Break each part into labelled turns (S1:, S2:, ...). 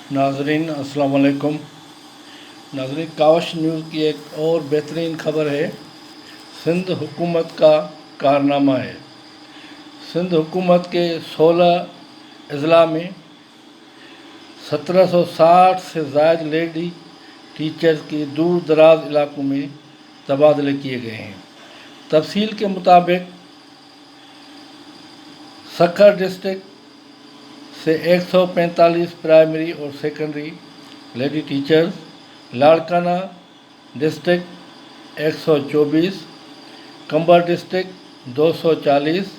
S1: नाजरीन अस्सलाम वालेकुम। नाजरीन, कावश न्यूज़ की एक और बेहतरीन खबर है। सिंध हुकूमत का कारनामा है। सिंध हुकूमत के 16 अजला में 1760 से ज़ायद लेडी टीचर्स की दूर दराज इलाकों में तबादले किए गए हैं। तफसील के मुताबिक सखर डिस्ट्रिक्ट से 145 प्राइमरी और secondary lady teachers, Larkana district 124, कंबर डिस्ट्रिक्ट 240,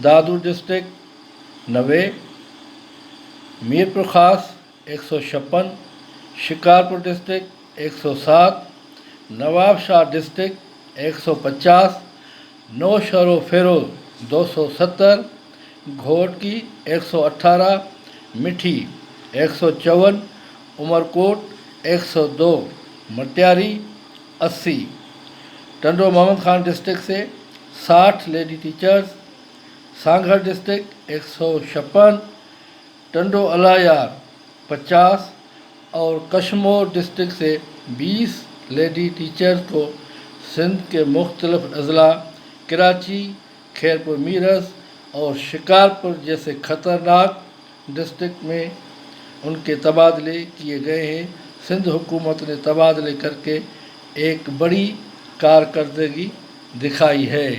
S1: दादू डिस्ट्रिक्ट 90, मीरपुर ख़ास 156, शिकारपुर डिस्ट्रिक्ट 107, नवाबशाह डिस्ट्रिक्ट 150, नौशहर फेरोज़ 270, घोटकी 118, मिठी 154, उमरकोट 102, मटियारी 80, टंडो मोहम्मद खान डिस्ट्रिक्ट से 60 lady teachers, Sangarh district 156, Tando Allahyar 50 और कशमोर डिस्ट्रिक्ट से 20 लेडी टीचर्स को सिंध के मुख्तलिफ अजला कराची, खैरपुर मीरस और शिकारपुर जैसे ख़तरनाक डिस्ट्रिक्ट में उनके तबादले किए गए हैं। सिंध हुकूमत ने तबादले करके एक बड़ी कारकर्दगी दिखाई है।